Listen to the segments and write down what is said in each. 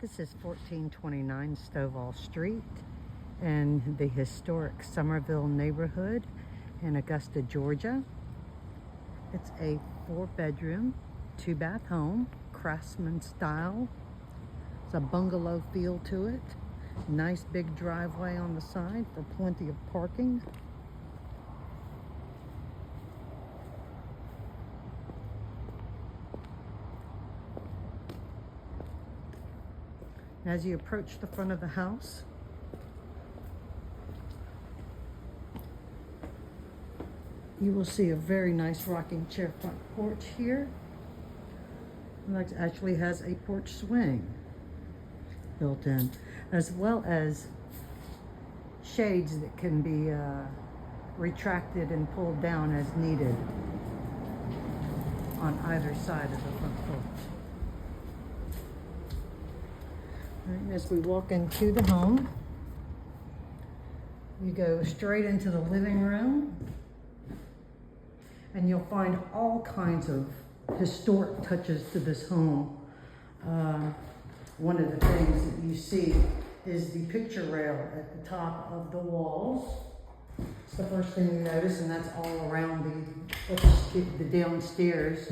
This is 1429 Stovall Street in the historic Somerville neighborhood in Augusta, Georgia. It's a 4-bedroom, 2-bath home, craftsman style. It's a bungalow feel to it. Nice big driveway on the side for plenty of parking. As you approach the front of the house, you will see a very nice rocking chair front porch here. It actually has a porch swing built in, as well as shades that can be retracted and pulled down as needed on either side of the front porch. Right, as we walk into the home, you go straight into the living room, and you'll find all kinds of historic touches to this home. One of the things that you see is the picture rail at the top of the walls. It's the first thing you notice, and that's all around the downstairs.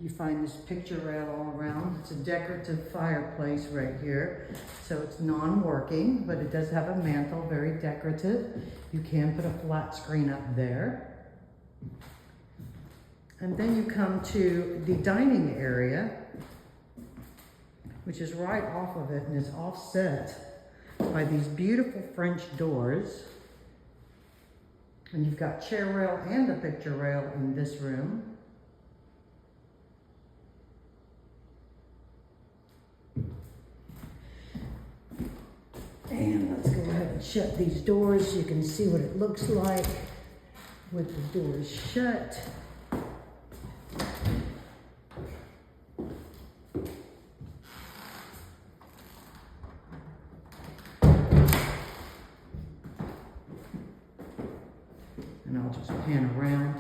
You find this picture rail all around. It's a decorative fireplace right here. So it's non-working, but it does have a mantle, very decorative. You can put a flat screen up there. And then you come to the dining area, which is right off of it and is offset by these beautiful French doors. And you've got chair rail and a picture rail in this room. And let's go ahead and shut these doors so you can see what it looks like with the doors shut. And I'll just pan around.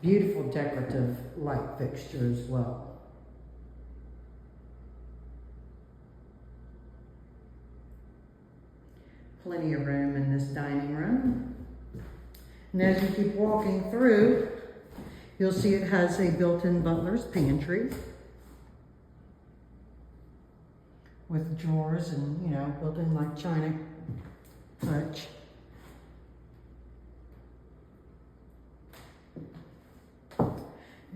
Beautiful decorative light fixture as well. Plenty of room in this dining room. And as you keep walking through, you'll see it has a built-in butler's pantry with drawers and, built-in like china touch.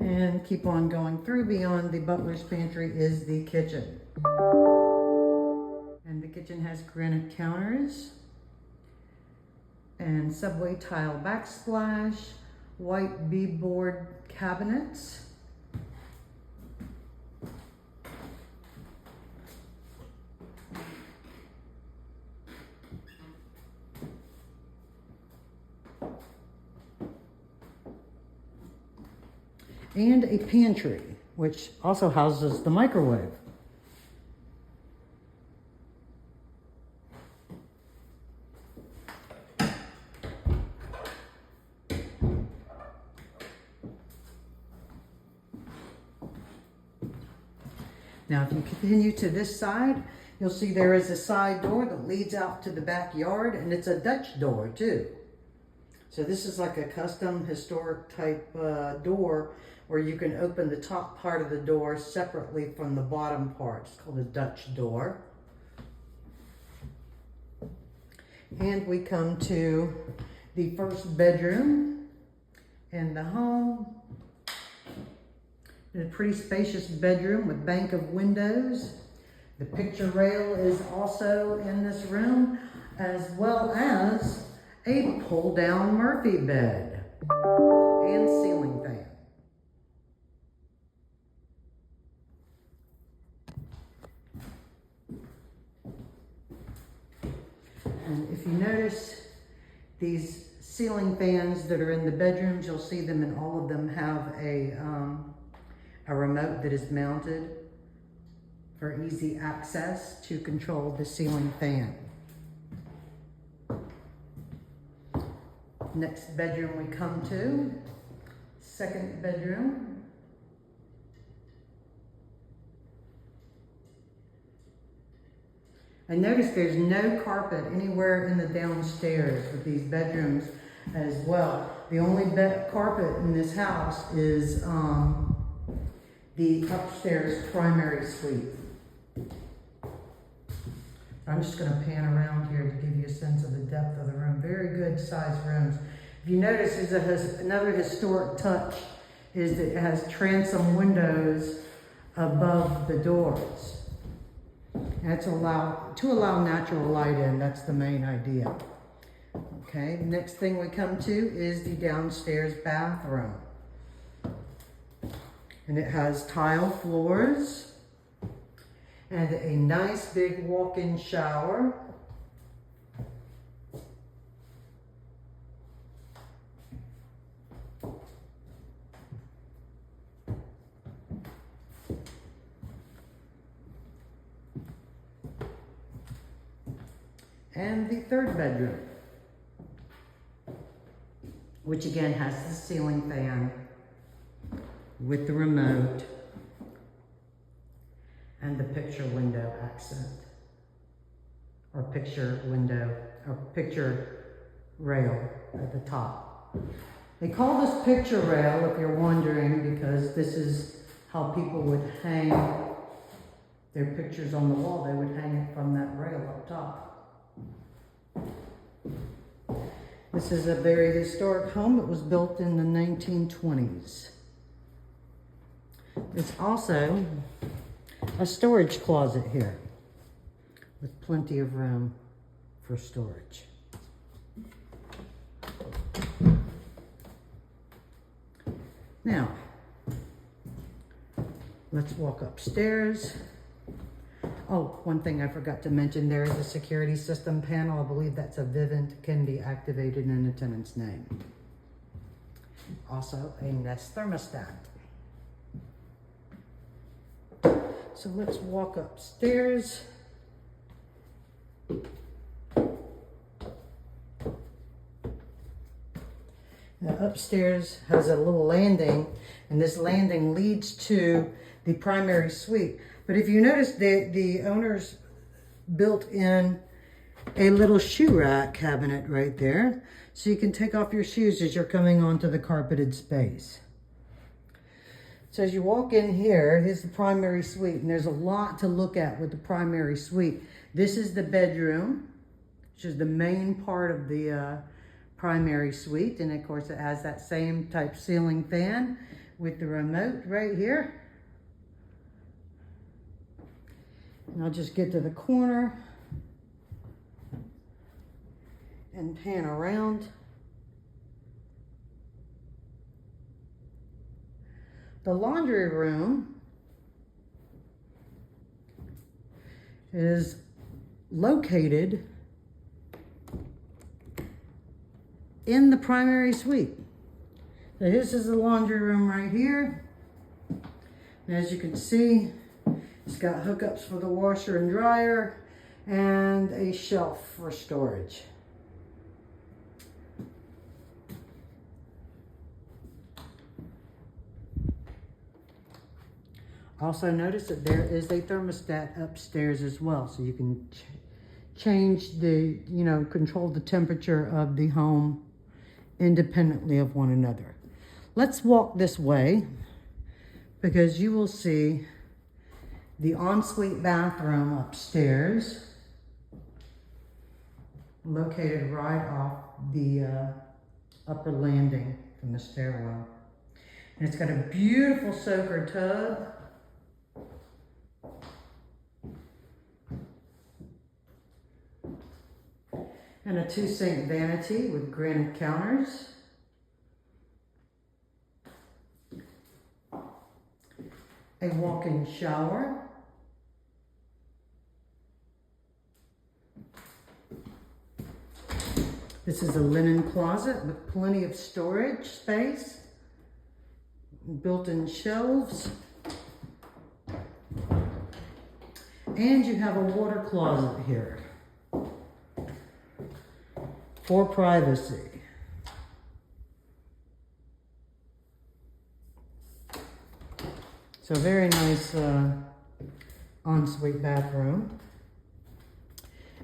And keep on going through. Beyond the butler's pantry is the kitchen. And the kitchen has granite counters and subway tile backsplash, white beadboard cabinets. And a pantry, which also houses the microwave. Now, if you continue to this side, you'll see there is a side door that leads out to the backyard, and it's a Dutch door too. So this is like a custom historic type door where you can open the top part of the door separately from the bottom part. It's called a Dutch door. And we come to the first bedroom in the home. A pretty spacious bedroom with bank of windows. The picture rail is also in this room, as well as a pull-down Murphy bed and ceiling fan. And if you notice these ceiling fans that are in the bedrooms, you'll see them, and all of them have a remote that is mounted for easy access to control the ceiling fan. Next bedroom we come to, second bedroom. And notice there's no carpet anywhere in the downstairs with these bedrooms as well. The only carpet in this house is the upstairs primary suite. I'm just going to pan around here to give you a sense of the depth of the room. Very good sized rooms. If you notice, another historic touch is that it has transom windows above the doors. And it's to allow natural light in. That's the main idea. Okay, next thing we come to is the downstairs bathroom. And it has tile floors and a nice big walk-in shower. And the third bedroom, which again has the ceiling fan with the remote and the picture window accent, or picture window, or picture rail at the top. They call this picture rail, if you're wondering, because this is how people would hang their pictures on the wall. They would hang it from that rail up top. This is a very historic home. It was built in the 1920s. There's also a storage closet here with plenty of room for storage. Now, let's walk upstairs. Oh, one thing I forgot to mention, there is a security system panel. I believe that's a Vivint, can be activated in a tenant's name. Also, a Nest thermostat. So let's walk upstairs. Now, upstairs has a little landing, and this landing leads to the primary suite. But if you notice, the owners built in a little shoe rack cabinet right there, so you can take off your shoes as you're coming onto the carpeted space. So as you walk in here, here's the primary suite, and there's a lot to look at with the primary suite. This is the bedroom, which is the main part of the primary suite, and of course it has that same type ceiling fan with the remote right here. And I'll just get to the corner and pan around. The laundry room is located in the primary suite. So this is the laundry room right here. And as you can see, it's got hookups for the washer and dryer and a shelf for storage. Also notice that there is a thermostat upstairs as well, so you can change the, control the temperature of the home independently of one another. Let's walk this way because you will see the ensuite bathroom upstairs, located right off the upper landing from the stairwell. And it's got a beautiful soaker tub. And a 2-sink vanity with granite counters. A walk-in shower. This is a linen closet with plenty of storage space. Built-in shelves. And you have a water closet here for privacy. So very nice ensuite bathroom.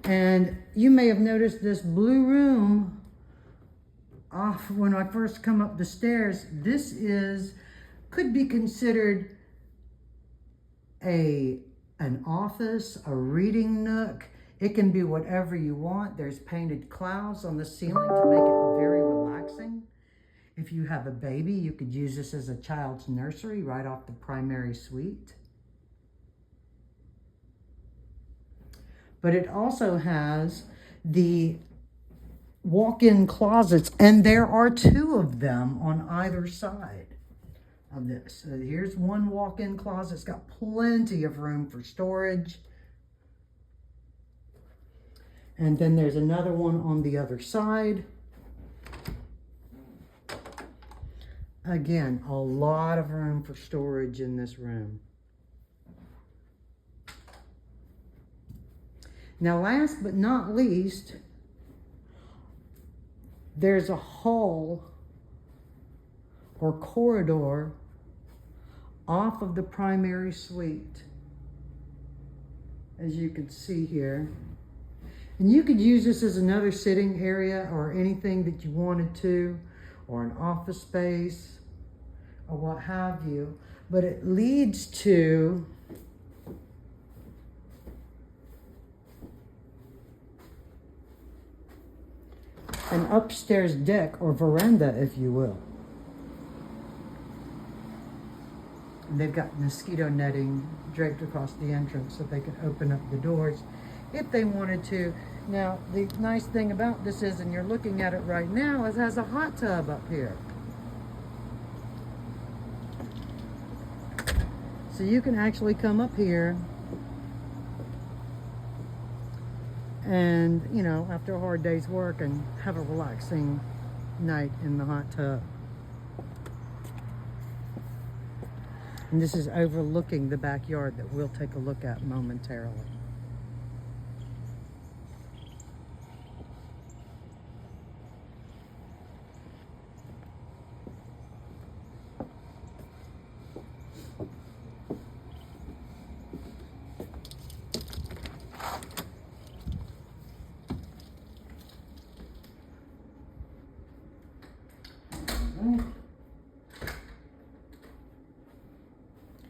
And you may have noticed this blue room off when I first come up the stairs. This could be considered an office, a reading nook. It can be whatever you want. There's painted clouds on the ceiling to make it very relaxing. If you have a baby, you could use this as a child's nursery right off the primary suite. But it also has the walk-in closets, and there are 2 of them on either side of this. So here's one walk-in closet. It's got plenty of room for storage. And then there's another one on the other side. Again, a lot of room for storage in this room. Now, last but not least, there's a hall or corridor off of the primary suite, as you can see here. And you could use this as another sitting area or anything that you wanted to, or an office space, or what have you. But it leads to an upstairs deck or veranda, if you will. And they've got mosquito netting draped across the entrance so they can open up the doors if they wanted to. Now, the nice thing about this is, and you're looking at it right now, it has a hot tub up here. So you can actually come up here and, you know, after a hard day's work, and have a relaxing night in the hot tub. And this is overlooking the backyard that we'll take a look at momentarily.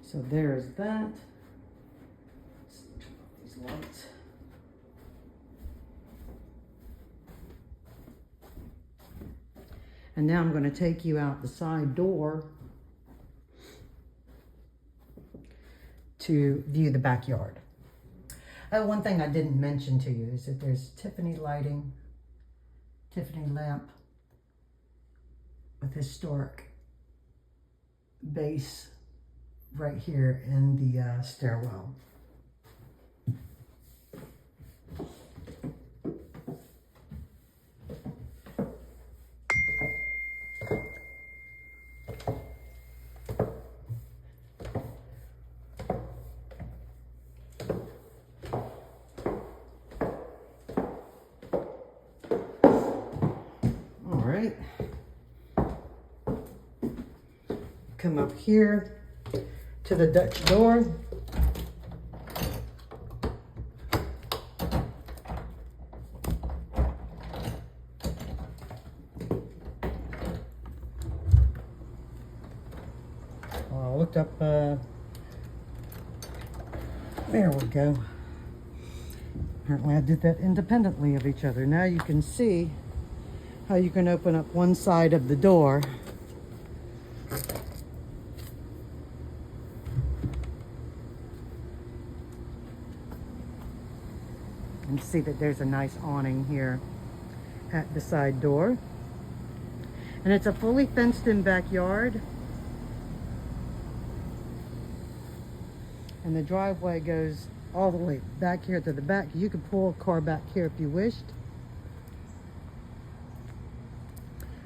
So there's that. Let's turn off these lights. And now I'm going to take you out the side door to view the backyard. One thing I didn't mention to you is that there's Tiffany lighting, Tiffany lamp with historic base right here in the stairwell. All right. Come up here to the Dutch door. I looked up, there we go. Apparently I did that independently of each other. Now you can see how you can open up one side of the door and see that there's a nice awning here at the side door. And it's a fully fenced in backyard. And the driveway goes all the way back here to the back. You could pull a car back here if you wished.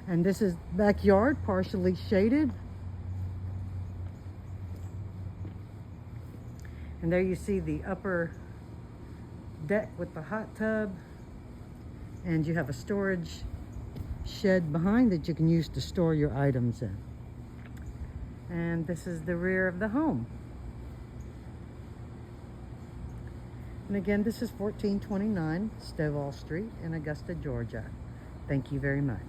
And this is backyard, partially shaded. And there you see the upper deck with the hot tub, and you have a storage shed behind that you can use to store your items in. And this is the rear of the home. And again, this is 1429 Stovall Street in Augusta, Georgia. Thank you very much.